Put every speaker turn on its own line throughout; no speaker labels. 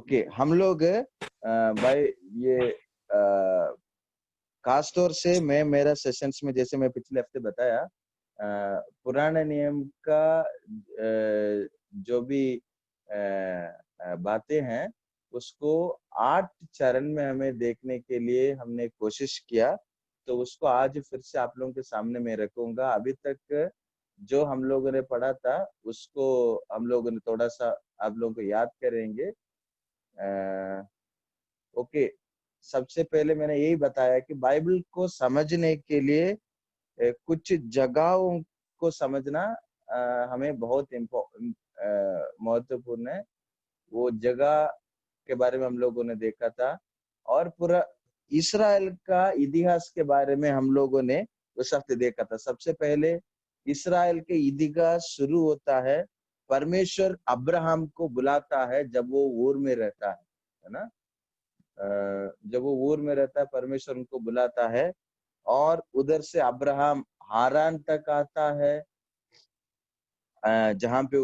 Okay, हम लोग भाई ये खास तौर से मैं मेरा सेशंस में जैसे मैं पिछले हफ्ते बताया पुराने नियम का जो भी बातें हैं उसको 8 चरण में हमें देखने के लिए हमने कोशिश किया। तो उसको आज फिर से आप लोगों के सामने मैं रखूंगा। अभी तक जो हम लोगों ने पढ़ा था उसको हम लोगों ने थोड़ा सा आप लोगों को याद करेंगे। ओके, सबसे पहले मैंने यही बताया कि बाइबल को समझने के लिए कुछ जगहों को समझना हमें बहुत महत्वपूर्ण है। वो जगह के बारे में हम लोगों ने देखा था और पूरा इसराइल का इतिहास के बारे में हम लोगों ने उस हफ्ते देखा था। सबसे पहले इसराइल के इतिहास शुरू होता है, परमेश्वर अब्राहम को बुलाता है जब वो ऊर में रहता है ना। जब वो ऊर में रहता है परमेश्वर उनको बुलाता है और उधर से अब्राहम हारान तक आता है, जहाँ पे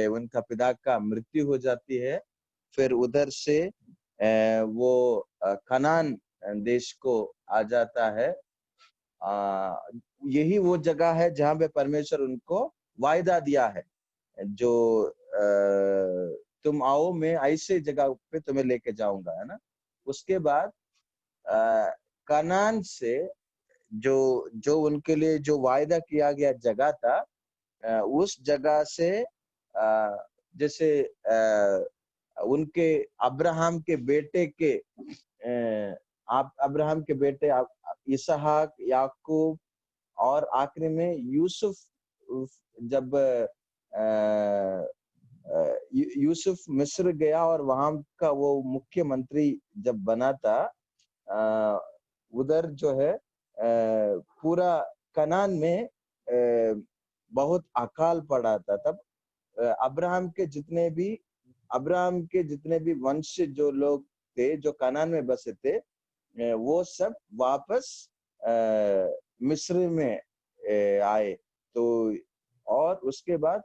उनका पिता का मृत्यु हो जाती है। फिर उधर से वो कनान देश को आ जाता है। यही वो जगह है जहाँ पे परमेश्वर उनको वायदा दिया है, जो तुम आओ मैं ऐसे जगह पे तुम्हें लेके जाऊंगा, है ना। उसके बाद कनान से जो जो उनके लिए जो वायदा किया गया जगह था, उस जगह से जैसे उनके अब्राहम के बेटे के आप अब्राहम के बेटे इसहाक, याकूब और आखिरी में यूसुफ, जब यूसुफ मिस्र गया और वहां का वो मुख्यमंत्री जब बना था, उधर जो है पूरा कनान में बहुत अकाल पड़ा था। तब अब्राहम के जितने भी वंश जो लोग थे जो कनान में बसे थे, वो सब वापस मिस्र में आए। तो और उसके बाद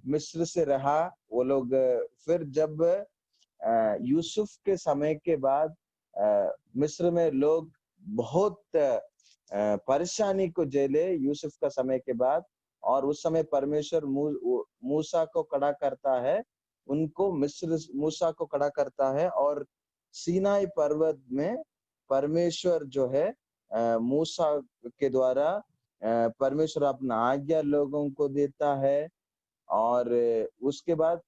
मिस्र से रहा वो लोग। फिर जब यूसुफ के समय के बाद मिस्र में लोग बहुत परेशानी को झेले यूसुफ का समय के बाद, और उस समय परमेश्वर मूसा को खड़ा करता है, उनको मूसा को खड़ा करता है और सीनाई पर्वत में परमेश्वर जो है मूसा के द्वारा परमेश्वर अपना आज्ञा लोगों को देता है। और उसके बाद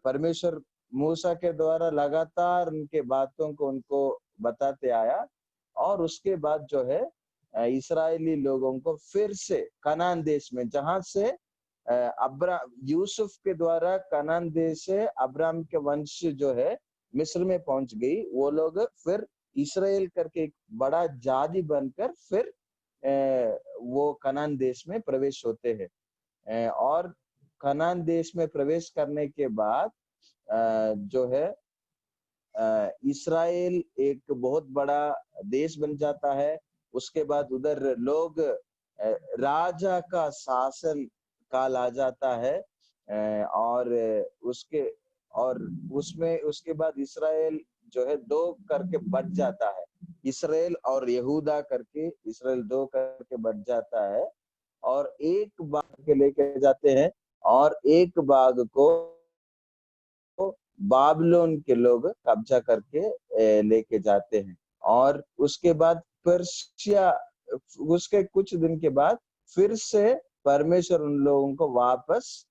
परमेश्वर मूसा के द्वारा लगातार उनके बातों को उनको बताते आया और उसके बाद जो है इस्राएली लोगों को फिर से कनान देश में, जहां से यूसुफ के द्वारा कनान देश से अब्राहम के वंश जो है मिस्र में पहुंच गई, वो लोग फिर इस्राएल करके एक बड़ा जाति बनकर फिर वो कनान देश में प्रवेश होते हैं। और कनान देश में प्रवेश करने के बाद जो है इस्राएल एक बहुत बड़ा देश बन जाता है। उसके बाद उधर लोग राजा का शासन काल आ जाता है, और उसमें उसके बाद इस्राएल जो है दो करके बढ़ जाता है। इस्राएल और यहूदा करके इस्राएल दो करके बढ़ जाता है और एक भाग के लेके जाते हैं और एक भाग को बाबिलोन के लोग कब्जा करके लेके जाते हैं। और उसके बाद पर्शिया, उसके कुछ दिन के बाद फिर से परमेश्वर उन लोगों को वापस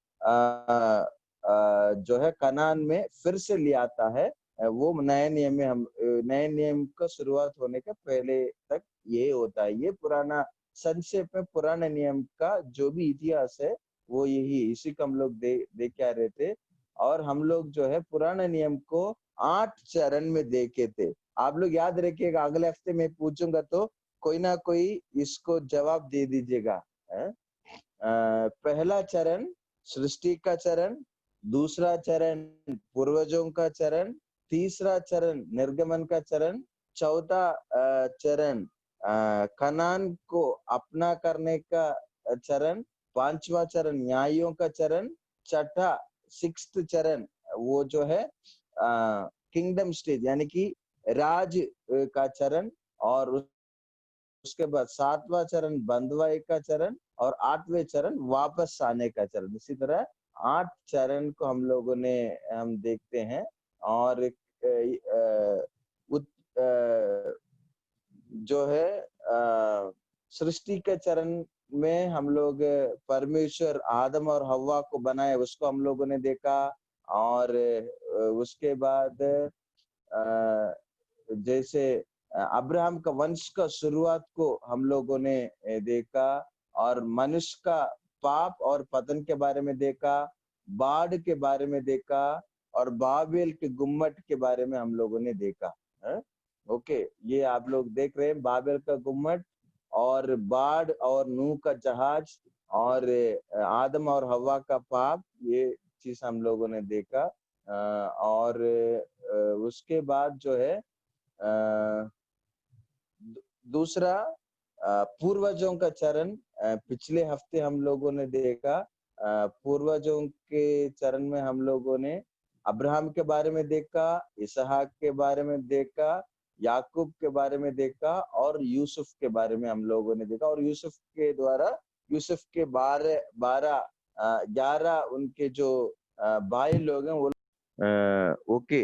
जो है कनान में फिर से ले आता है। वो नए नियम में हम नए नियम का शुरुआत होने के पहले तक ये होता है। ये पुराना संक्षेप में पुराने नियम का जो भी इतिहास है वो यही, इसी को हम लोग देख आ रहे थे। और हम लोग जो है पुराने नियम को 8 चरण में देखे थे। आप लोग याद रखिएगा, अगले हफ्ते में पूछूंगा तो कोई ना कोई इसको जवाब दे दीजिएगा। पहला चरण सृष्टि का चरण, दूसरा चरण पूर्वजों का चरण, तीसरा चरण निर्गमन का चरण, चौथा चरण कनान को अपना करने का चरण, पांचवा चरण न्यायों का चरण, छठा 6th चरण वो जो है किंगडम स्टेज यानी कि राज का चरण, और उसके बाद 7वां चरण बंधुआई का चरण, और 8वें चरण वापस आने का चरण। इसी तरह 8 चरण को हम देखते हैं। और जो है सृष्टि के चरण में हम लोग परमेश्वर आदम और हव्वा को बनाए, उसको हम लोगों ने देखा। और उसके बाद जैसे अब्राहम का वंश का शुरुआत को हम लोगों ने देखा, और मनुष्य का पाप और पतन के बारे में देखा, बाढ़ के बारे में देखा, और बाबेल के गुम्मट के बारे में हम लोगों ने देखा है। ओके, ये आप लोग देख रहे हैं, बाबेल का गुम्मट और बाढ़ और नूह का जहाज और आदम और हव्वा का पाप, ये चीज हम लोगों ने देखा। और उसके बाद जो है दूसरा पूर्वजों का चरण पिछले हफ्ते हम लोगों ने देखा। पूर्वजों के चरण में हम लोगों ने अब्राहम के बारे में देखा, इसहाक के बारे में देखा, याकूब के बारे में देखा, और यूसुफ के बारे में हम लोगों ने देखा। और यूसुफ के द्वारा यूसुफ के 11 उनके जो भाई लोग हैं वो ओके।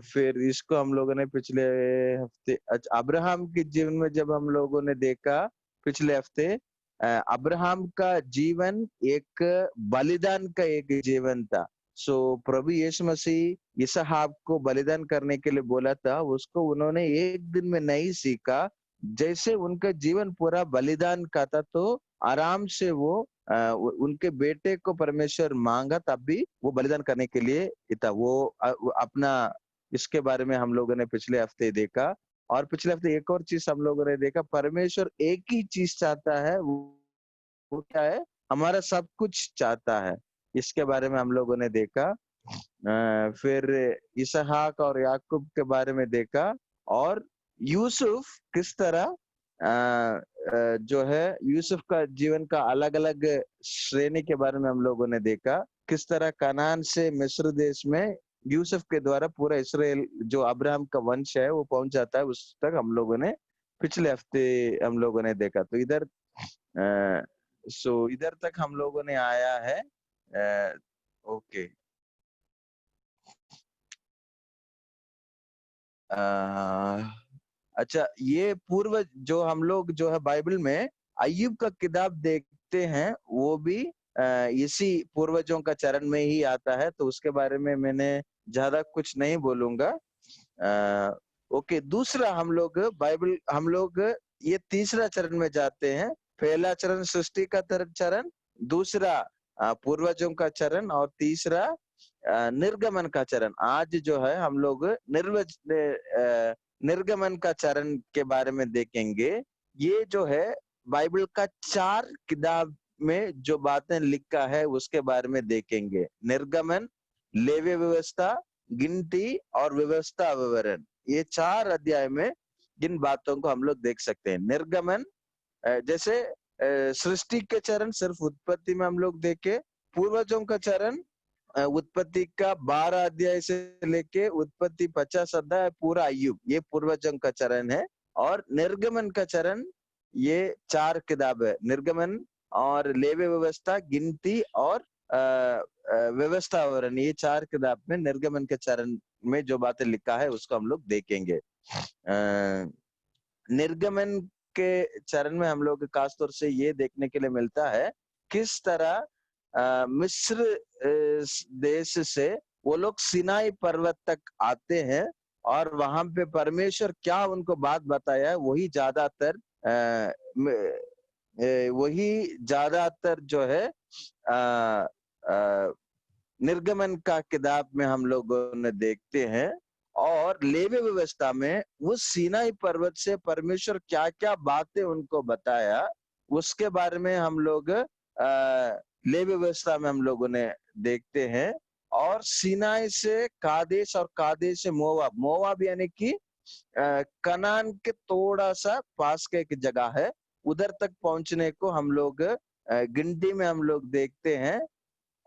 फिर इसको हम लोगों ने पिछले हफ्ते अब्राहम के जीवन में जब हम लोगों ने देखा पिछले हफ्ते, अब्राहम का जीवन एक बलिदान का एक जीवन था। सो प्रभु यीशु मसीह इसहाक को बलिदान करने के लिए बोला था, उसको उन्होंने एक दिन में नहीं सीखा। जैसे उनका जीवन पूरा बलिदान का था, तो आराम से वो उनके बेटे को परमेश्वर मांगा, तब भी वो बलिदान करने के लिए था। वो अपना, इसके बारे में हम लोगों ने पिछले हफ्ते देखा। और पिछले हफ्ते एक और चीज हम लोगों ने देखा, परमेश्वर एक ही चीज चाहता है, वो क्या है? हमारा सब कुछ चाहता है। इसके बारे में हम लोगों ने देखा। फिर इसहाक और याकूब के बारे में देखा, और यूसुफ किस तरह जो है यूसुफ का जीवन का अलग अलग श्रेणी के बारे में हम लोगों ने देखा। किस तरह कनान से मिस्र देश में यूसुफ के द्वारा पूरा इसराइल जो अब्राहम का वंश है वो पहुंच जाता है, उस तक हम लोगों ने पिछले हफ्ते हम लोगों ने देखा। तो इधर इधर तक हम लोगों ने आया है। ओके। अच्छा, ये पूर्व जो हम लोग जो है बाइबल में अय्यूब का किताब देखते हैं, वो भी इसी पूर्वजों का चरण में ही आता है, तो उसके बारे में मैंने ज्यादा कुछ नहीं बोलूंगा। ओके, दूसरा हम लोग ये तीसरा चरण में जाते हैं। पहला चरण सृष्टि का चरण, दूसरा पूर्वजों का चरण, और तीसरा निर्गमन का चरण। आज जो है हम लोग निर्गमन का चरण के बारे में देखेंगे। ये जो है बाइबल का 4 किताब में जो बातें लिखा है उसके बारे में देखेंगे। निर्गमन, लेवी व्यवस्था, गिनती और व्यवस्था विवरण, ये 4 अध्याय में जिन बातों को हम लोग देख सकते हैं। निर्गमन, जैसे सृष्टि के चरण सिर्फ उत्पत्ति में हम लोग देखे। पूर्वजों का चरण उत्पत्ति का 12 अध्याय से लेके उत्पत्ति 50 अध्याय पूरा अय्यूब, ये पूर्वजों का चरण है। और निर्गमन का चरण ये 4 किताब है। निर्गमन और लेवी व्यवस्था, गिनती और व्यवस्था विवरण, ये 4 किताब में निर्गमन के चरण में जो बातें लिखा है उसको हम लोग देखेंगे। निर्गमन के चरण में हम लोग खासतौर से ये देखने के लिए मिलता है किस तरह मिस्र देश से वो लोग सिनाई पर्वत तक आते हैं, और वहां पे परमेश्वर क्या उनको बात बताया है वही ज्यादातर जो है निर्गमन का किताब में हम लोगों ने देखते हैं। और लेवी व्यवस्था में उस सीनाई पर्वत से परमेश्वर क्या क्या बातें उनको बताया, उसके बारे में हम लोग लेवी व्यवस्था में हम लोगों ने देखते हैं। और सीनाई से कादेश, और कादेश से मोवाब यानी कि कनान के थोड़ा सा पास के एक जगह है, उधर तक पहुंचने को हम लोग गिनती में हम लोग देखते हैं।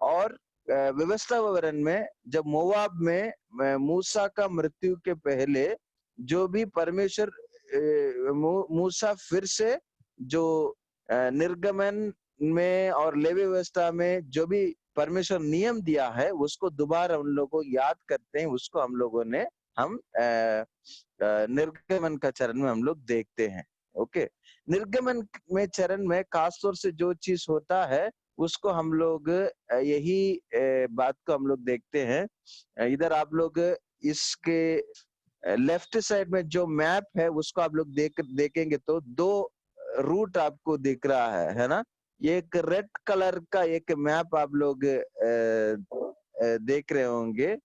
और व्यवस्था विवरण में जब मोवाब में मूसा का मृत्यु के पहले जो भी परमेश्वर मूसा फिर से जो निर्गमन में और लेवी व्यवस्था में जो भी परमेश्वर नियम दिया है उसको दोबारा उन लोगों को याद करते हैं। उसको हम लोगों ने हम निर्गमन का चरण में हम लोग देखते हैं। ओके, निर्गमन में चरण में खासतौर से जो चीज होता है उसको हम लोग यही बात को हम लोग देखते हैं। इधर आप लोग इसके लेफ्ट साइड में जो मैप है उसको आप लोग देखेंगे तो दो रूट आपको दिख रहा है ना। ये एक रेड कलर का एक मैप आप लोग देख रहे होंगे।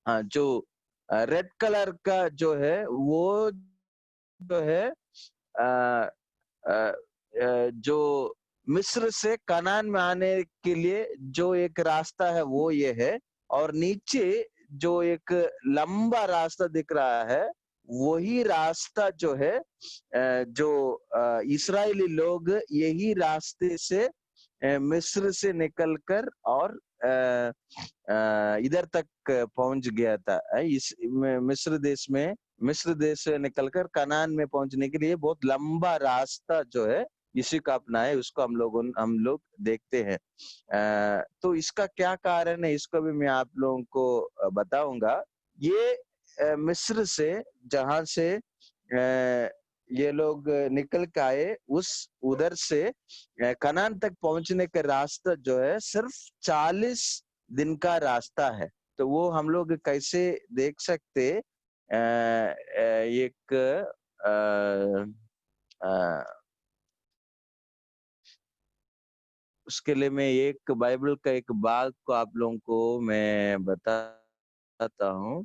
हाँ, जो रेड कलर का जो है वो जो है जो मिस्र से कनान में आने के लिए जो एक रास्ता है वो ये है। और नीचे जो एक लंबा रास्ता दिख रहा है वही रास्ता जो है जो इस्राएली लोग यही रास्ते से मिस्र से निकलकर और इधर तक पहुंच गया था। इस मिस्र देश से निकलकर कनान में पहुंचने के लिए बहुत लंबा रास्ता जो है इसी का अपना है। उसको हम लोग देखते हैं। तो इसका क्या कारण है इसको भी मैं आप लोगों को बताऊंगा। ये मिस्र से जहां से ये लोग निकल के आए उस उधर से कनान तक पहुंचने का रास्ता जो है सिर्फ 40 दिन का रास्ता है। तो वो हम लोग कैसे देख सकते एक उसके लिए मैं एक बाइबल का एक भाग को आप लोगों को मैं बताता हूँ।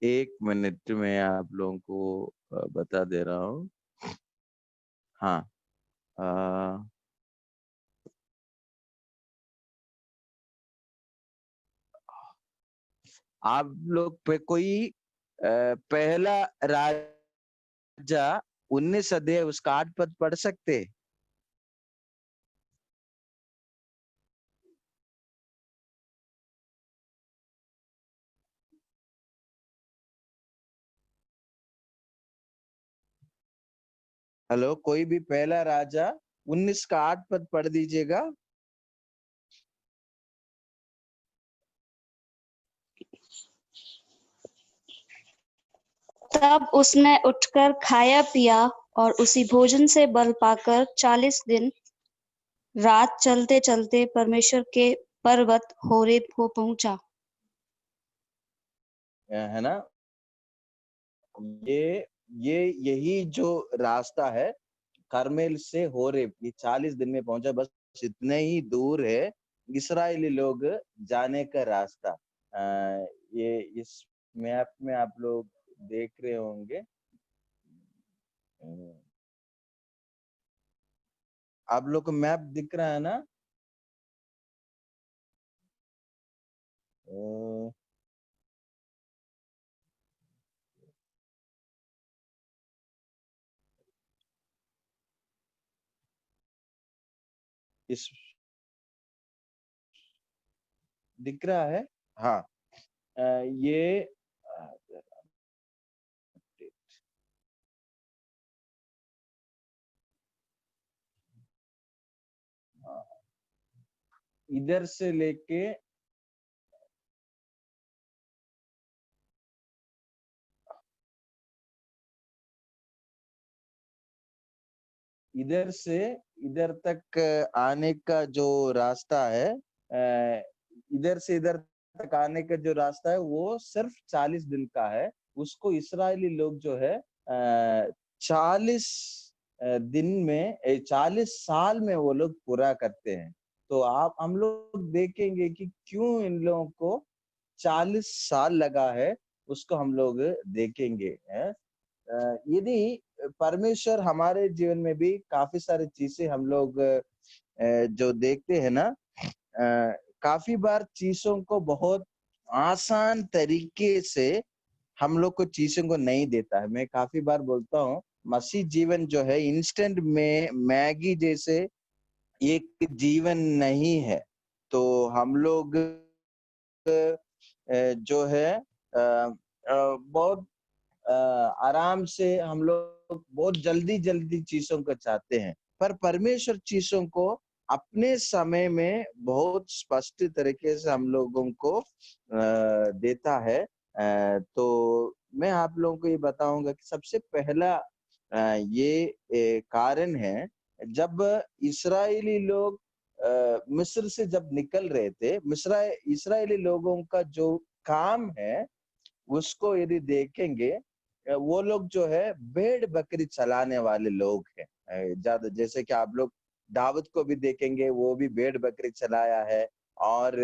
एक मिनट में आप लोगों को बता दे रहा हूँ। हाँ, आप लोग पे कोई पहला राजा 19 अध्याय उसका 8 पद पढ़ सकते? हेलो, कोई भी पहला राजा 19 का 8 पद पढ़ दीजिएगा।
तब उसने उठकर खाया पिया और उसी भोजन से बल पाकर 40 दिन रात चलते चलते परमेश्वर के पर्वत होरेब को पहुंचा।
है ना। यही जो रास्ता है करमेल से होरेब, ये 40 दिन में पहुंचा। बस इतने ही दूर है इस्राएली लोग जाने का रास्ता। ये इस मैप में आप लोग देख रहे होंगे। आप लोग को मैप दिख रहा है ना? इस दिख रहा है। हाँ, ये इधर से लेके इधर से इधर तक आने का जो रास्ता है, इधर से इधर तक आने का जो रास्ता है वो सिर्फ 40 दिन का है। उसको इस्राएली लोग जो है 40 दिन में 40 साल में वो लोग पूरा करते हैं। तो हम लोग देखेंगे कि क्यों इन लोगों को 40 साल लगा है, उसको हम लोग देखेंगे हैं। यदि परमेश्वर हमारे जीवन में भी काफी सारी चीजें हम लोग जो देखते हैं ना, काफी बार चीजों को बहुत आसान तरीके से हम लोग को चीजों को नहीं देता है। मैं काफी बार बोलता हूँ, मसीह जीवन जो है इंस्टेंट में मैगी जैसे एक जीवन नहीं है। तो हम लोग जो है बहुत आराम से हम लोग बहुत जल्दी जल्दी चीजों को चाहते हैं, पर परमेश्वर चीजों को अपने समय में बहुत स्पष्ट तरीके से हम लोगों को देता है। तो मैं आप लोगों को ये बताऊंगा कि सबसे पहला ये कारण है, जब इस्राएली लोग मिस्र से जब निकल रहे थे, इस्राएली लोगों का जो काम है उसको यदि देखेंगे, वो लोग जो है भेड़ बकरी चलाने वाले लोग हैं। ज्यादा जैसे कि आप लोग दाऊद को भी देखेंगे, वो भी भेड़ बकरी चलाया है। और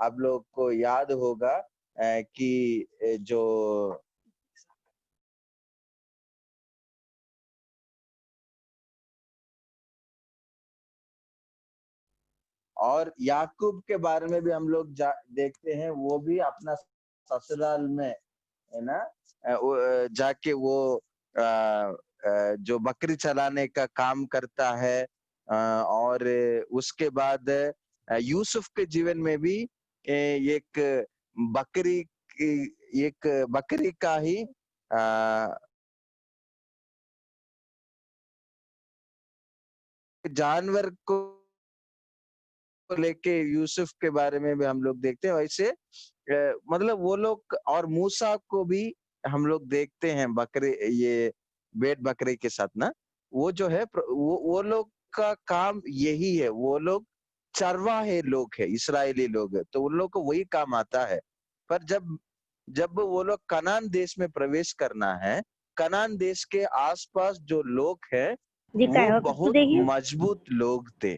आप लोग को याद होगा कि जो और याकूब के बारे में भी हम लोग देखते हैं, वो भी अपना ससुराल में है ना, जाके वो जो बकरी चलाने का काम करता है। और उसके बाद यूसुफ के जीवन में भी एक बकरी एक बकरी का ही जानवर को लेके यूसुफ के बारे में भी हम लोग देखते हैं। वैसे मतलब वो लोग और मूसा को भी हम लोग देखते हैं बकरे, ये भेड़ बकरे के साथ ना, वो जो है वो लोग का काम यही है। वो लोग चरवाहे लोग है, इस्राएली लोग है, तो उन लोग को वही काम आता है। पर जब जब वो लोग कनान देश में प्रवेश करना है, कनान देश के आसपास जो लोग हैं
जी
वो
काय तो
बहुत
देखिए
मजबूत लोग थे।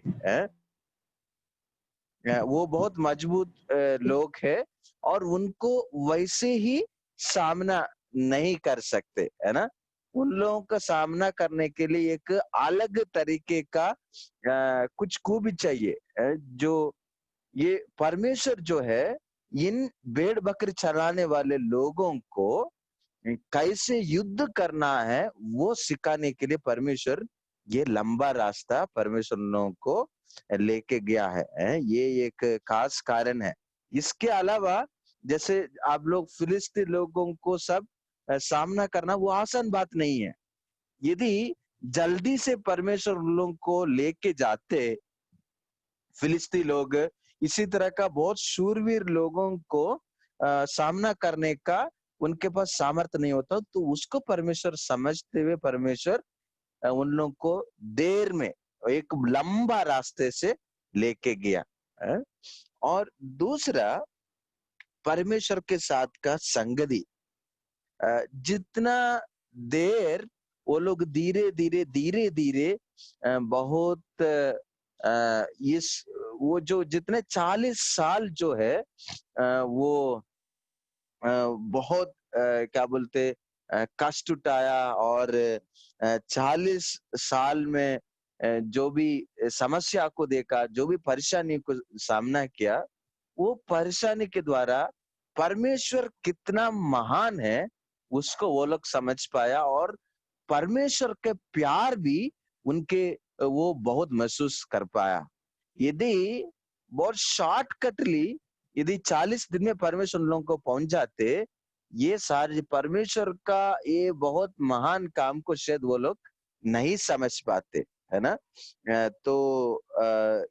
वो बहुत मजबूत लोग हैं, और उनको वैसे ही सामना नहीं कर सकते, है ना। उन लोगों का सामना करने के लिए एक अलग तरीके का कुछ खूबी चाहिए, जो ये परमेश्वर जो है इन भेड़ बकरी चलाने वाले लोगों को कैसे युद्ध करना है वो सिखाने के लिए परमेश्वर ये लंबा रास्ता परमेश्वर उन लोगों को लेके गया है। ये एक खास कारण है। इसके अलावा जैसे आप लोग फिलिस्तीन लोगों को सब सामना करना वो आसान बात नहीं है। यदि जल्दी से परमेश्वर उन लोगों को लेके जाते, फिलिस्तीन लोग इसी तरह का बहुत शूरवीर लोगों को सामना करने का उनके पास सामर्थ्य नहीं होता, तो उसको परमेश्वर समझते हुए परमेश्वर उन लोगों को देर में एक लंबा रास्ते से लेके गया है। और दूसरा, परमेश्वर के साथ का संगति, जितना देर वो लोग धीरे धीरे धीरे धीरे बहुत इस वो जो जितने 40 साल जो है वो बहुत क्या बोलते कष्ट उठाया। और 40 साल में जो भी समस्या को देखा, जो भी परेशानी को सामना किया, वो परेशानी के द्वारा परमेश्वर कितना महान है उसको वो लोग समझ पाया। और परमेश्वर के प्यार भी उनके वो बहुत महसूस कर पाया। यदि बहुत शॉर्टकटली यदि 40 दिन में परमेश्वर उन लोगों को पहुंच जाते, ये सारे परमेश्वर का ये बहुत महान काम को शायद वो लोग नहीं समझ पाते, है ना। तो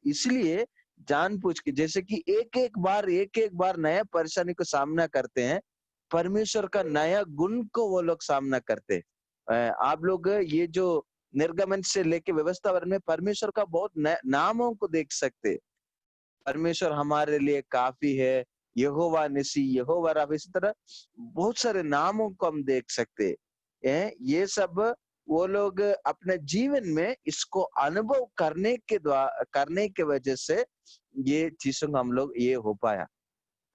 इसलिए जानबूझ के जैसे कि एक एक बार नया परेशानी को सामना करते हैं, परमेश्वर का नया गुण को वो लोग सामना करते। आप लोग ये जो निर्गमन से लेके व्यवस्था में परमेश्वर का बहुत नामों को देख सकते। परमेश्वर हमारे लिए काफी है, यहोवा निसी, यहोवा राफा, इसी तरह बहुत सारे नामों को हम देख सकते हैं। ये सब वो लोग अपने जीवन में इसको अनुभव करने के वजह से ये चीजों को हम लोग ये हो पाया।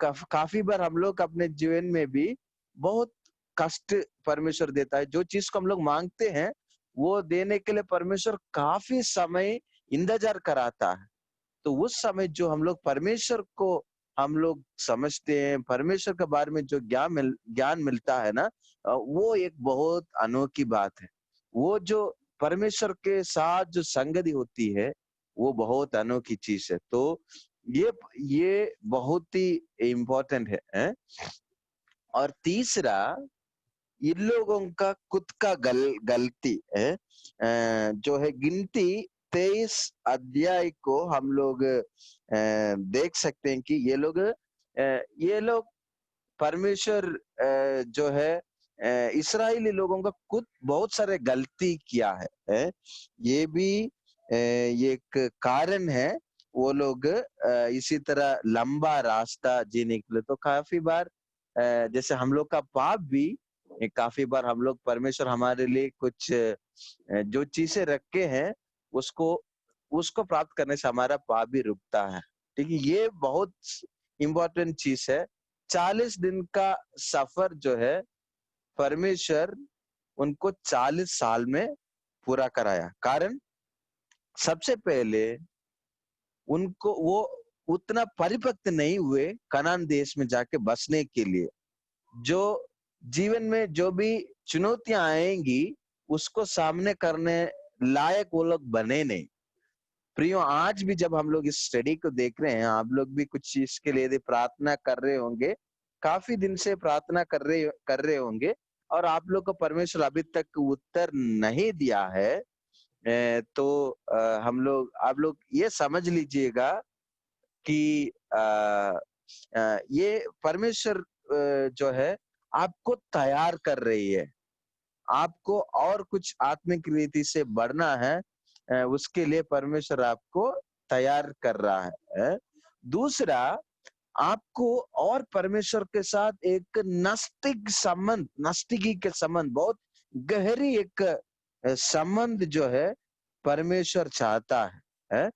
काफी बार हम लोग अपने जीवन में भी बहुत कष्ट परमेश्वर देता है। जो चीज को हम लोग मांगते हैं वो देने के लिए परमेश्वर काफी समय इंतजार कराता है। तो उस समय जो हम लोग परमेश्वर को हम लोग समझते हैं, परमेश्वर के बारे में जो ज्ञान मिलता है ना, वो एक बहुत अनोखी बात है। वो जो परमेश्वर के साथ जो संगति होती है वो बहुत अनोखी चीज है। तो ये बहुत ही इम्पोर्टेंट है। और तीसरा, इन लोगों का खुद का गलती है, जो है गिनती 23 अध्याय को हम लोग देख सकते हैं कि ये लोग परमेश्वर जो है इस्राएली लोगों का खुद बहुत सारे गलती किया है। ये भी एक कारण है। वो लोग इसी तरह लंबा रास्ता जीने के लिए, तो काफी बार जैसे हम लोग का पाप भी, काफी बार हम लोग परमेश्वर हमारे लिए कुछ जो चीजें रखे हैं उसको उसको प्राप्त करने से हमारा पाप भी रुकता है। ठीक है, ये बहुत इम्पोर्टेंट चीज है। 40 दिन का सफर जो है परमेश्वर उनको 40 साल में पूरा कराया। कारण सबसे पहले उनको वो उतना परिपक्व नहीं हुए कनान देश में जाके बसने के लिए। जो जीवन में जो भी चुनौतियां आएंगी उसको सामने करने लायक वो लोग बने नहीं। प्रियो, आज भी जब हम लोग इस स्टडी को देख रहे हैं, आप लोग भी कुछ चीज के लिए यदि प्रार्थना कर रहे होंगे, काफी दिन से प्रार्थना कर रहे होंगे, और आप लोग को परमेश्वर अभी तक उत्तर नहीं दिया है, तो आप लोग ये समझ लीजिएगा कि ये परमेश्वर जो है आपको तैयार कर रही है। आपको और कुछ आत्मिक रीति से बढ़ना है, उसके लिए परमेश्वर आपको तैयार कर रहा है। दूसरा, आपको और परमेश्वर के साथ एक नस्तिकी के संबंध, बहुत गहरी एक संबंध जो है परमेश्वर चाहता है।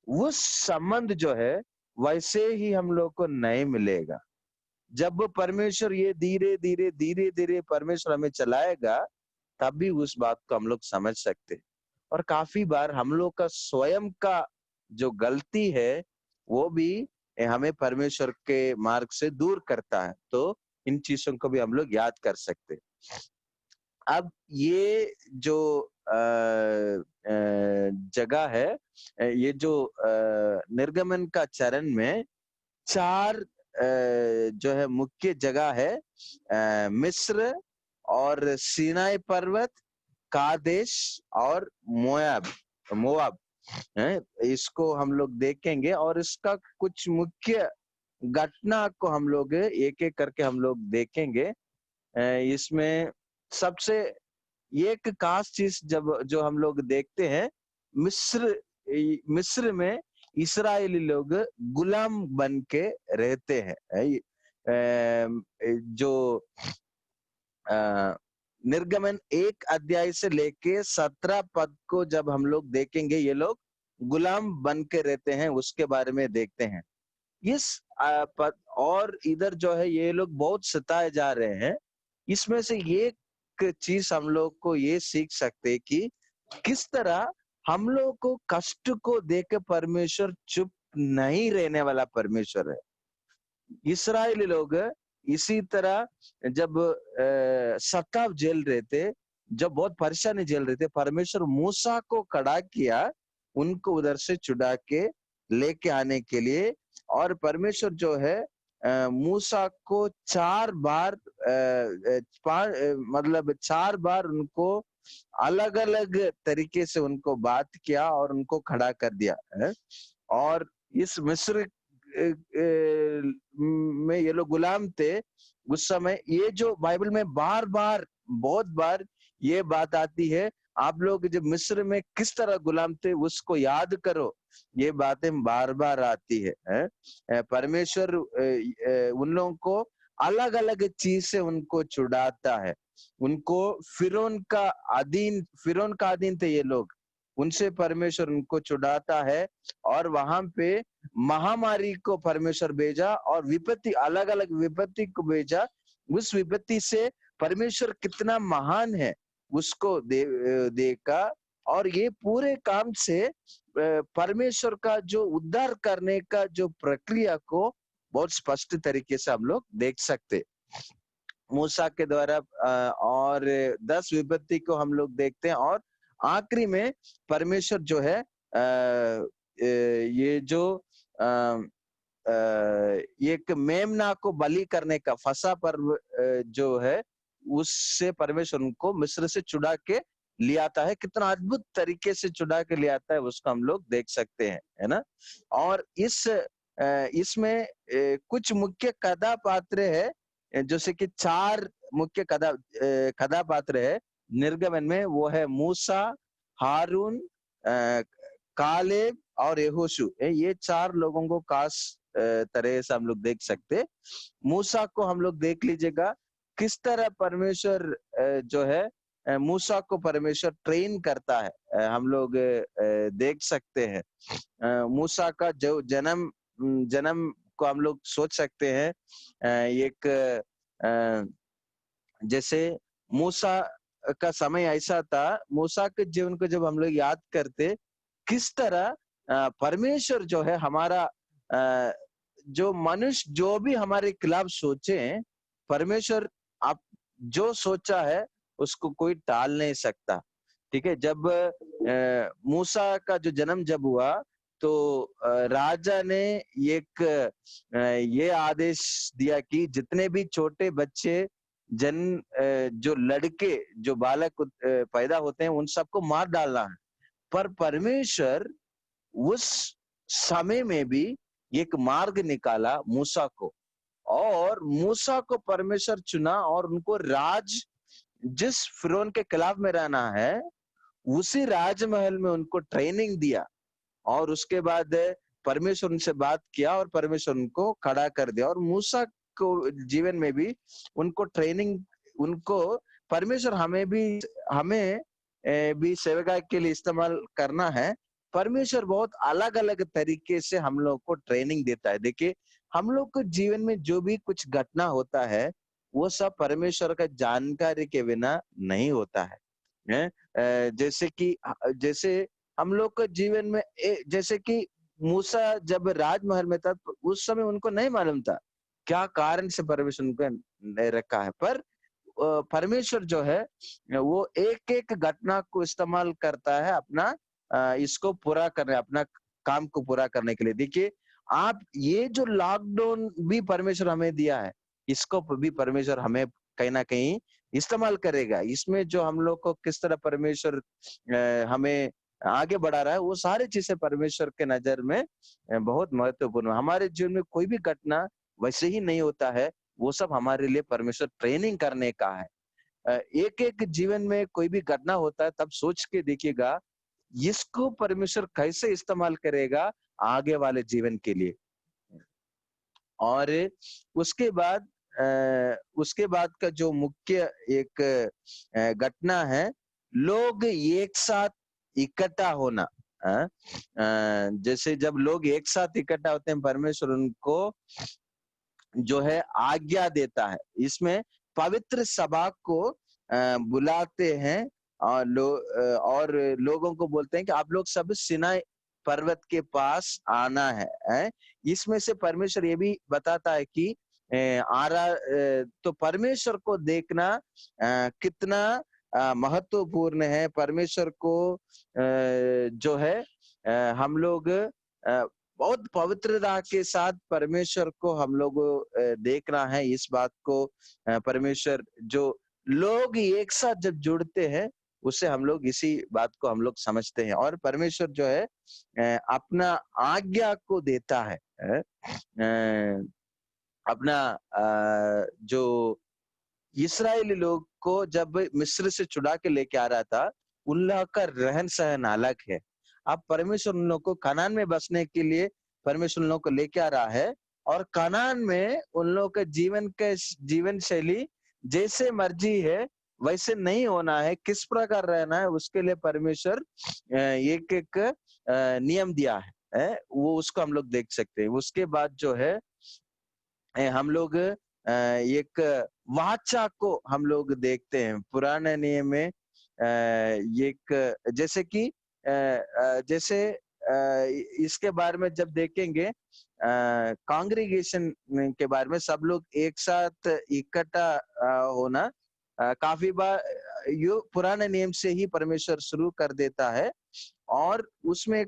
वो संबंध जो है वैसे ही हम लोग को नहीं मिलेगा। जब परमेश्वर ये धीरे धीरे परमेश्वर हमें चलाएगा, तब भी उस बात को हम लोग समझ सकते हैं। और काफी बार हम लोग का स्वयं का जो गलती है वो भी हमें परमेश्वर के मार्ग से दूर करता है। तो इन चीजों को भी हम लोग याद कर सकते हैं। अब ये जो जगह है, ये जो निर्गमन का चरण में 4 जो है मुख्य जगह है, मिस्र और सीनाई पर्वत, कादेश और मोआब है। इसको हम लोग देखेंगे और इसका कुछ मुख्य घटना को हम लोग एक एक करके हम लोग देखेंगे। इसमें सबसे एक खास चीज जो हम लोग देखते हैं, मिस्र में इस्राएली लोग गुलाम बन के रहते हैं। जो निर्गमन 1 अध्याय से लेके 17 पद को जब हम लोग देखेंगे, ये लोग गुलाम बन के रहते हैं, उसके बारे में देखते हैं। इस पद और इधर जो है ये लोग बहुत सताए जा रहे हैं। इसमें से एक चीज हम लोग को ये सीख सकते कि किस तरह हम लोग को कष्ट को देकर परमेश्वर चुप नहीं रहने वाला परमेश्वर है। इस्राएली लोग इसी तरह जब सताव झेल रहे थे, जब बहुत परेशानी झेल रहे थे, परमेश्वर मूसा को खड़ा किया उनको उधर से छुड़ा के लेके आने के लिए। और परमेश्वर जो है मूसा को 4 बार मतलब 4 बार उनको अलग अलग तरीके से उनको बात किया और उनको खड़ा कर दिया है। और इस मिस्र में ये लोग गुलाम थे उस समय। ये जो बाइबल में बार बार बहुत बार ये बात आती है, आप लोग जब मिस्र में किस तरह गुलाम थे उसको याद करो। ये बातें बार बार आती है। परमेश्वर उन लोगों को अलग अलग चीज से उनको छुड़ाता है। उनको फिरौन का अधीन थे ये लोग, उनसे परमेश्वर उनको छुड़ाता है। और वहां पे महामारी को परमेश्वर भेजा और विपत्ति, अलग अलग विपत्ति को भेजा। उस विपत्ति से परमेश्वर कितना महान है उसको देखा। और ये पूरे काम से परमेश्वर का जो उद्धार करने का जो प्रक्रिया को बहुत स्पष्ट तरीके से हम लोग देख सकते। मूसा के द्वारा और 10 विपत्ति को हम लोग देखते हैं। और आखिरी में परमेश्वर जो है ये जो एक मेमना को बलि करने का फसा पर्व जो है, उससे परमेश्वर उनको मिस्र से छुड़ा के ले आता है। कितना अद्भुत तरीके से छुड़ा के ले आता है उसको हम लोग देख सकते हैं, है ना। और इसमें कुछ मुख्य कथापात्र है, जैसे कि 4 मुख्य कथापात्र है निर्गमन में। वो है मूसा, हारून, कालेब और यहोशू। ये 4 लोगों को खास तरह से हम लोग देख सकते। मूसा को हम लोग देख लीजिएगा किस तरह परमेश्वर जो है मूसा को परमेश्वर ट्रेन करता है। हम लोग देख सकते हैं मूसा का जो जन्म को हम लोग सोच सकते हैं। एक जैसे मूसा का समय ऐसा था, मूसा के जीवन को जब हम लोग याद करते, किस तरह परमेश्वर जो है हमारा जो मनुष्य जो भी हमारे खिलाफ सोचे, परमेश्वर आप जो सोचा है उसको कोई टाल नहीं सकता। ठीक है। जब मूसा का जो जन्म जब हुआ तो राजा ने ये आदेश दिया कि जितने भी छोटे बच्चे जो लड़के जो बालक पैदा होते हैं उन सबको मार डालना है। पर परमेश्वर उस समय में भी एक मार्ग निकाला मूसा को, और मूसा को परमेश्वर चुना और उनको जिस फिरौन के खिलाफ में रहना है उसी राजमहल में उनको ट्रेनिंग दिया। और उसके बाद परमेश्वर उनसे बात किया और परमेश्वर उनको खड़ा कर दिया। और मूसा को जीवन में भी उनको ट्रेनिंग, उनको परमेश्वर हमें भी सेवकाई के लिए इस्तेमाल करना है। परमेश्वर बहुत अलग अलग तरीके से हम लोग को ट्रेनिंग देता है। देखिए, हम लोग को जीवन में जो भी कुछ घटना होता है वो सब परमेश्वर का जानकारी के बिना नहीं होता है। जैसे हम लोग के जीवन में जैसे कि मूसा जब राजमहल में था तो उस समय उनको नहीं मालूम था क्या कारण से परमेश्वर उनको रखा है। पर परमेश्वर जो है वो एक एक घटना को इस्तेमाल करता है अपना इसको पूरा करने, अपना काम को पूरा करने के लिए। देखिए, आप ये जो लॉकडाउन भी परमेश्वर हमें दिया है, इसको भी परमेश्वर हमें कहीं ना कहीं इस्तेमाल करेगा। इसमें जो हम लोग को किस तरह परमेश्वर हमें आगे बढ़ा रहा है, वो सारी चीजें परमेश्वर के नजर में बहुत महत्वपूर्ण है। हमारे जीवन में कोई भी घटना वैसे ही नहीं होता है, वो सब हमारे लिए परमेश्वर ट्रेनिंग करने का है। एक एक जीवन में कोई भी घटना होता है तब सोच के देखिएगा इसको परमेश्वर कैसे इस्तेमाल करेगा आगे वाले जीवन के लिए। और उसके बाद का जो मुख्य एक घटना है, लोग एक साथ इकट्ठा होना। जैसे जब लोग एक साथ इकट्ठा होते हैं, परमेश्वर उनको जो है आज्ञा देता है। इसमें पवित्र सभा को बुलाते हैं और लोगों को बोलते हैं कि आप लोग सब सिनाई पर्वत के पास आना है। इसमें से परमेश्वर ये भी बताता है कि तो परमेश्वर को देखना कितना महत्वपूर्ण है। परमेश्वर को जो है हम लोग बहुत पवित्रता के साथ परमेश्वर को हम लोग देखना है। इस बात को परमेश्वर जो लोग एक साथ जब जुड़ते हैं उससे हम लोग इसी बात को हम लोग समझते हैं। और परमेश्वर जो है अपना आज्ञा को देता है। अपना जो इस्राएली लोग को जब मिस्र से छुड़ा के लेके आ रहा था उन लोगों का रहन सहन अलग है। अब परमेश्वर उन लोगों को कनान में बसने के लिए परमेश्वर उन लोगों को लेके आ रहा है, और कनान में उन लोगों के जीवन शैली जैसे मर्जी है वैसे नहीं होना है, किस प्रकार रहना है उसके लिए परमेश्वर एक एक नियम दिया है, वो उसको हम लोग देख सकते हैं। उसके बाद जो है हम लोग एक वाचा को हम लोग देखते हैं पुराने नियम में। एक जैसे कि जैसे इसके बारे में जब देखेंगे कांग्रीगेशन के बारे में, सब लोग एक साथ इकट्ठा होना, काफी बार यो पुराने नियम से ही परमेश्वर शुरू कर देता है, और उसमें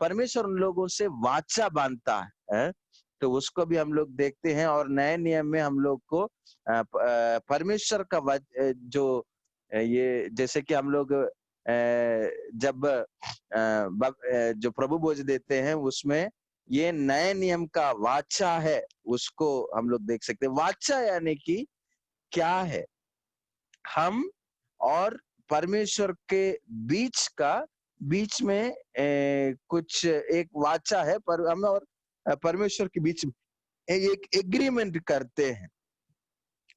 परमेश्वर उन लोगों से वाचा बांधता है। तो उसको भी हम लोग देखते हैं, और नए नियम में हम लोग को परमेश्वर का जो ये जैसे कि हम लोग जब जो प्रभु भोज देते हैं उसमें ये नए नियम का वाचा है, उसको हम लोग देख सकते हैं। वाचा यानी कि क्या है? हम और परमेश्वर के बीच में कुछ एक वाचा है, पर हम और परमेश्वर के बीच में एक एग्रीमेंट करते हैं।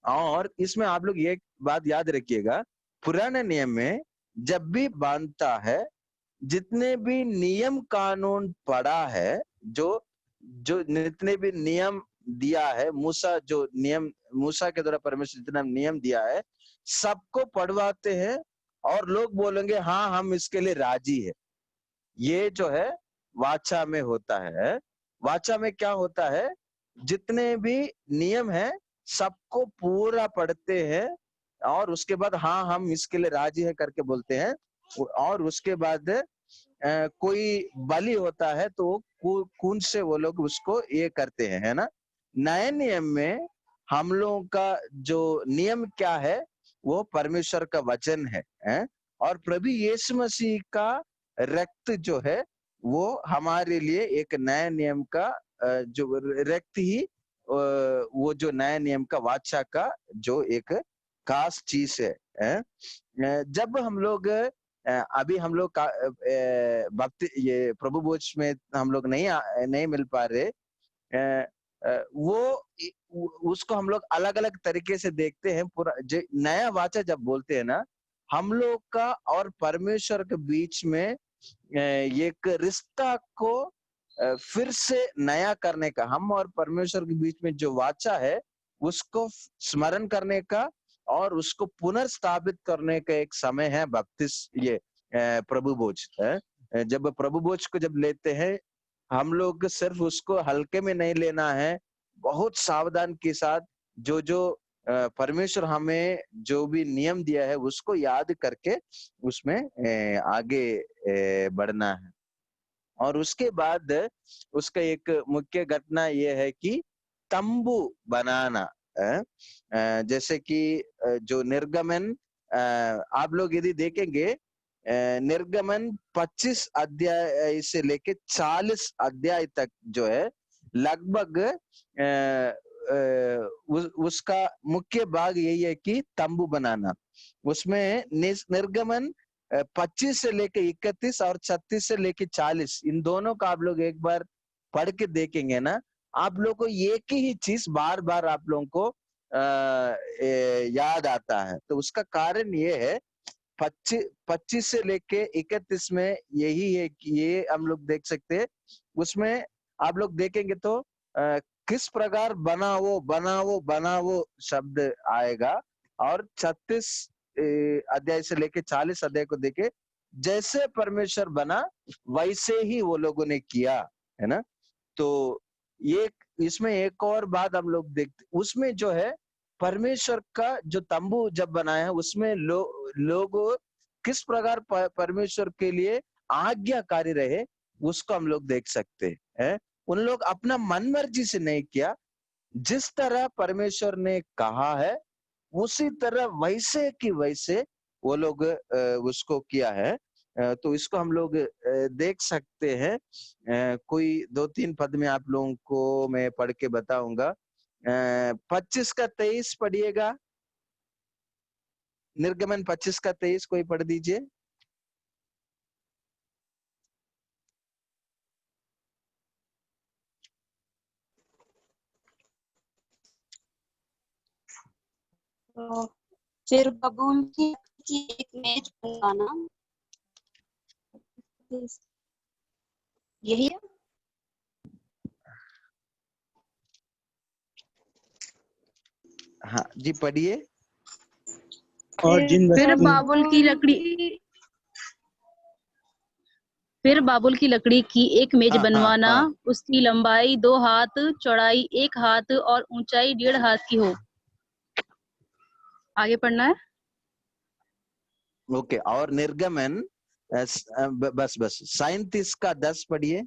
और इसमें आप लोग एक बात याद रखिएगा, पुराने नियम में जब भी बांधता है, जितने भी नियम कानून पड़ा है, जो जो जितने भी नियम दिया है, मूसा के द्वारा परमेश्वर जितना नियम दिया है, सबको पढ़वाते हैं, और लोग बोलेंगे हाँ हम इसके लिए राजी है। ये जो है वाचा में होता है। वाचा में क्या होता है? जितने भी नियम है सबको पूरा पढ़ते हैं, और उसके बाद हाँ हम इसके लिए राजी है करके बोलते हैं। और उसके बाद कोई बलि होता है तो खून से वो लोग उसको ये करते हैं, है ना। नए नियम में हम लोगों का जो नियम क्या है, वो परमेश्वर का वचन है? और प्रभु यीशु मसीह का रक्त जो है वो हमारे लिए एक नए नियम का जो रक्त ही वो जो नए नियम का वाचा का जो एक खास चीज है? जब हम लोग अभी हम लोग ये प्रभु भोज में हम लोग नहीं मिल पा रहे, उसको हम लोग अलग अलग तरीके से देखते हैं। पूरा नया वाचा जब बोलते हैं ना, हम लोग का और परमेश्वर के बीच में एक रिश्ता को फिर से नया करने का, हम और परमेश्वर के बीच में जो वाचा है उसको स्मरण करने का और उसको पुनर्स्थापित करने का एक समय है ये प्रभु भोज है। जब प्रभु भोज को जब लेते हैं, हम लोग सिर्फ उसको हल्के में नहीं लेना है, बहुत सावधान के साथ जो जो परमेश्वर हमें जो भी नियम दिया है उसको याद करके उसमें आगे बढ़ना है। और उसके बाद उसका एक मुख्य घटना ये है कि तंबू बनाना है। जैसे कि जो निर्गमन आप लोग यदि देखेंगे, निर्गमन 25 अध्याय से लेके 40 अध्याय तक जो है लगभग उसका मुख्य भाग यही है कि तंबू बनाना। उसमें निर्गमन 25 से लेके 31 और 36 से लेके 40, इन दोनों का आप लोग एक बार पढ़ के देखेंगे ना, आप लोग को एक ही चीज बार बार आप लोगों को याद आता है। तो उसका कारण ये है, 25 से लेके 31 में यही है कि ये हम लोग देख सकते हैं। उसमें आप लोग देखेंगे तो किस प्रकार बनाओ शब्द आएगा। और 36 अध्याय से लेके 40 अध्याय को देखे, जैसे परमेश्वर बना वैसे ही वो लोगों ने किया, है ना। तो ये इसमें एक और बात हम लोग देखते, उसमें जो है परमेश्वर का जो तंबू जब बनाया है उसमें लोग किस प्रकार परमेश्वर के लिए आज्ञाकारी रहे, उसको हम लोग देख सकते हैं। उन लोग अपना मन मर्जी से नहीं किया, जिस तरह परमेश्वर ने कहा है उसी तरह वैसे की वैसे वो लोग उसको किया है। तो इसको हम लोग देख सकते हैं। कोई 2-3 पद में आप लोगों को मैं पढ़ के बताऊंगा। 25 का 23 पढ़िएगा। निर्गमन 25 का 23 कोई पढ़ दीजिए।
तो फिर बबूल की एक मेज बनवाना, यही है।
हाँ जी पढ़िए।
और जिन
फिर
वस्तुओं
बाबुल की लकड़ी की एक मेज
हाँ हाँ
बनवाना,
हाँ
उसकी लंबाई 2 हाथ, चौड़ाई 1 हाथ और ऊंचाई 1.5 हाथ की हो। आगे पढ़ना है।
ओके। और निर्गमन बस 37 का 10 पढ़िए।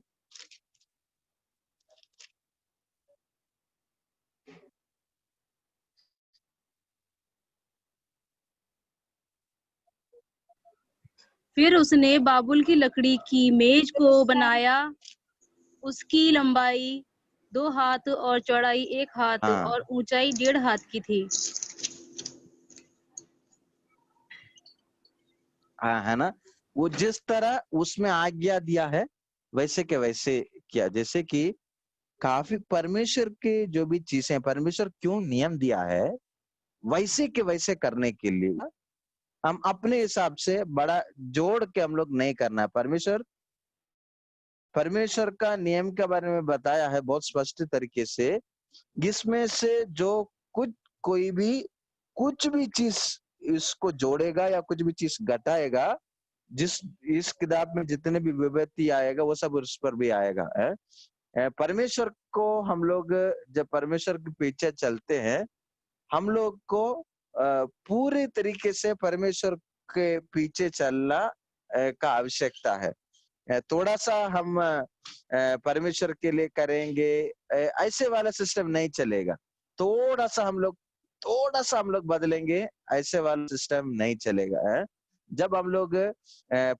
फिर उसने बाबुल की लकड़ी की मेज को बनाया, उसकी लंबाई 2 हाथ और चौड़ाई 1 हाथ
हाँ
और ऊंचाई 1.5 हाथ की थी।
हाँ है ना। वो जिस तरह उसमें आज्ञा दिया है वैसे के वैसे किया। जैसे कि काफी परमेश्वर के जो भी चीजें परमेश्वर क्यों नियम दिया है वैसे के वैसे करने के लिए हम अपने हिसाब से बड़ा जोड़ के हम लोग नहीं करना है। परमेश्वर का नियम के बारे में बताया है बहुत स्पष्ट तरीके से, जिसमें से जो कोई भी कुछ भी चीज इसको जोड़ेगा या कुछ भी चीज घटाएगा, जिस इस किताब में जितने भी विभूति आएगा वो सब उस पर भी आएगा है। परमेश्वर को हम लोग जब परमेश्वर के पीछे चलते हैं, हम लोग को पूरे तरीके से परमेश्वर के पीछे चलना का आवश्यकता है। थोड़ा सा हम परमेश्वर के लिए करेंगे ऐसे वाला सिस्टम नहीं चलेगा। थोड़ा सा हम लोग बदलेंगे, ऐसे वाला सिस्टम नहीं चलेगा है। जब हम लोग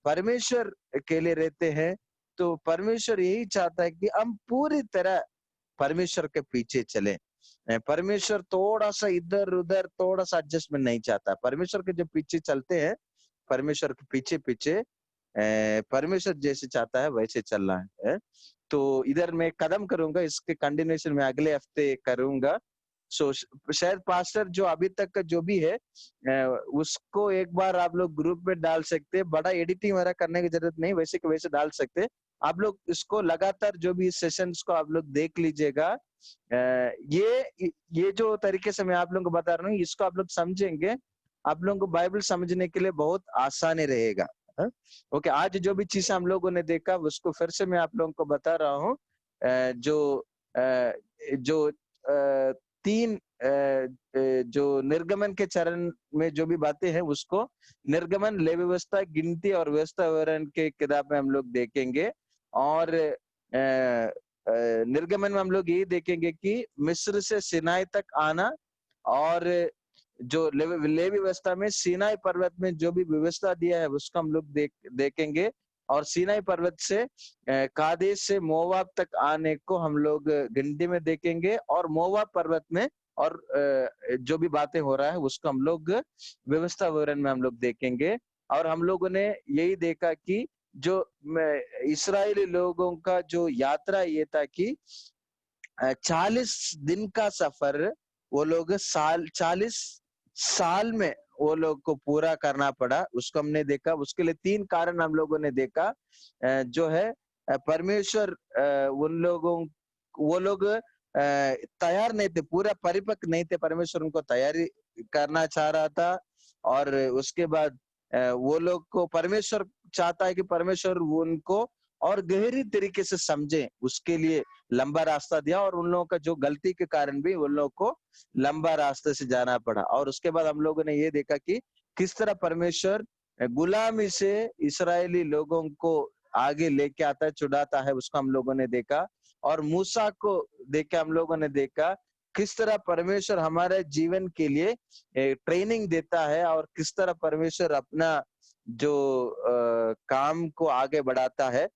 परमेश्वर के लिए रहते हैं तो परमेश्वर यही चाहता है कि हम पूरी तरह परमेश्वर के पीछे चले। परमेश्वर थोड़ा सा इधर उधर थोड़ा सा एडजस्टमेंट नहीं चाहता। परमेश्वर के जो पीछे चलते हैं, परमेश्वर के पीछे पीछे परमेश्वर जैसे चाहता है वैसे चलना है। तो इधर मैं कदम करूंगा, इसके कंटिन्यूएशन में अगले हफ्ते करूंगा। सो शायद पास्टर जो अभी तक का जो भी है उसको एक बार आप लोग ग्रुप में डाल सकते हैं। बड़ा एडिटिंग वगैरह करने की जरूरत नहीं, वैसे के वैसे डाल सकते हैं। आप लोग इसको लगातार जो भी सेशंस को आप लोग देख लीजिएगा। ये जो तरीके से मैं आप लोगों को बता रहा हूँ, इसको आप लोग समझेंगे, आप लोगों को बाइबल समझने के लिए बहुत आसानी रहेगा। ओके। आज जो भी चीज हम लोगों ने देखा उसको फिर से मैं आप लोगों को बता रहा हूँ। जो तीन जो निर्गमन के चरण में जो भी बातें हैं उसको निर्गमन, लेवी व्यवस्था, गिनती और व्यवस्था विवरण के किताब में हम लोग देखेंगे। और निर्गमन में हम लोग यही देखेंगे कि मिस्र से सिनाई तक आना, और जो लेवी व्यवस्था में सीनाई पर्वत में जो भी व्यवस्था दिया है उसको हम लोग देखेंगे। और सीनाई पर्वत से कादेश से मोवाब तक आने को हम लोग गिनती में देखेंगे। और मोवाब पर्वत में और जो भी बातें हो रहा है उसको हम लोग व्यवस्था विवरण में हम लोग देखेंगे। और हम लोगों ने यही देखा कि जो इस्राएली लोगों का जो यात्रा ये था कि 40 दिन का सफर वो लोग 40 साल में वो लोग को पूरा करना पड़ा। उसको हमने देखा। उसके लिए 3 कारण हम लोगों ने देखा। जो है परमेश्वर वो लोग तैयार नहीं थे, पूरा परिपक्व नहीं थे। परमेश्वर उनको तैयारी करना चाह रहा था। और उसके बाद वो लोग को परमेश्वर चाहता है कि परमेश्वर उनको और गहरी तरीके से समझे, उसके लिए लंबा रास्ता दिया। और उन लोगों का जो गलती के कारण भी उन लोगों को लंबा रास्ते से जाना पड़ा। और उसके बाद हम लोगों ने ये देखा कि किस तरह परमेश्वर गुलामी से इस्राएली लोगों को आगे लेके आता है, छुड़ाता है, उसको हम लोगों ने देखा। और मूसा को देख के हम लोगों ने देखा किस तरह परमेश्वर हमारे जीवन के लिए ट्रेनिंग देता है, और किस तरह परमेश्वर अपना जो काम को आगे बढ़ाता है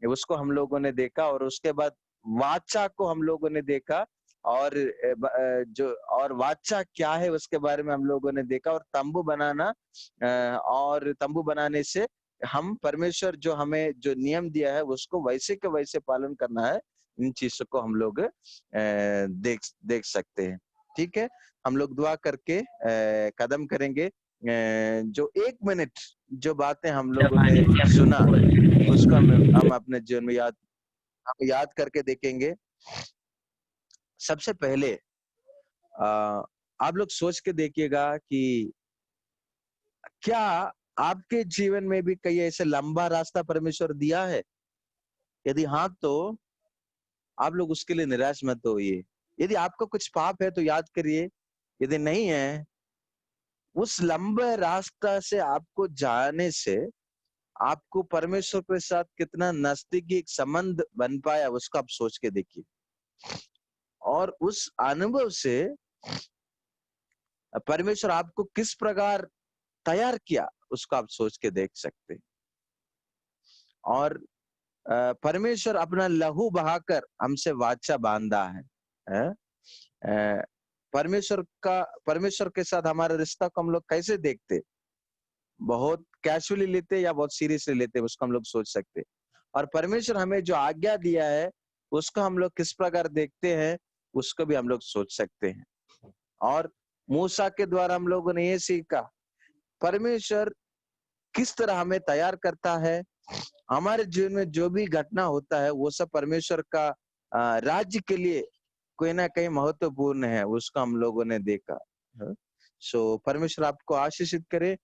उसको हम लोगों ने देखा। और उसके बाद वाचा को हम लोगों ने देखा। और जो और वाचा क्या है उसके बारे में हम लोगों ने देखा, और तंबू बनाना, और तंबू बनाने से हम परमेश्वर जो हमें जो नियम दिया है उसको वैसे के वैसे पालन करना है। इन चीजों को हम लोग देख सकते हैं। ठीक है, हम लोग दुआ करके कदम करेंगे। जो 1 मिनट जो बातें हम लोगों ने सुना उसको हम अपने जीवन में याद करके देखेंगे। सबसे पहले आप लोग सोच के देखिएगा कि क्या आपके जीवन में भी कई ऐसे लंबा रास्ता परमेश्वर दिया है? यदि हाँ, तो आप लोग उसके लिए निराश मत होइए। यदि आपका कुछ पाप है तो याद करिए, यदि नहीं है, उस लंबे रास्ता से आपको जाने से आपको परमेश्वर के साथ कितना नजदीकी एक संबंध बन पाया उसको आप सोच के देखिए, और उस अनुभव से परमेश्वर आपको किस प्रकार तैयार किया उसको आप सोच के देख सकते हैं। और परमेश्वर अपना लहू बहाकर हमसे वाचा बांधा है। परमेश्वर के साथ हमारे रिश्ता को हम लोग कैसे देखते? बहुत कैजुअली लेते या बहुत सीरियसली लेते, उसको हम लोग सोच सकते। और परमेश्वर हमें जो आज्ञा दिया है उसको हम लोग किस प्रकार देखते हैं उसको भी हम लोग सोच सकते हैं। और मूसा के द्वारा हम लोगों ने ये सीखा, परमेश्वर किस तरह हमें तैयार करता है। हमारे जीवन में जो भी घटना होता है वो सब परमेश्वर का राज्य के लिए कोई ना कहीं महत्वपूर्ण है, उसको हम लोगों ने देखा। सो परमेश्वर आपको आशीषित करे।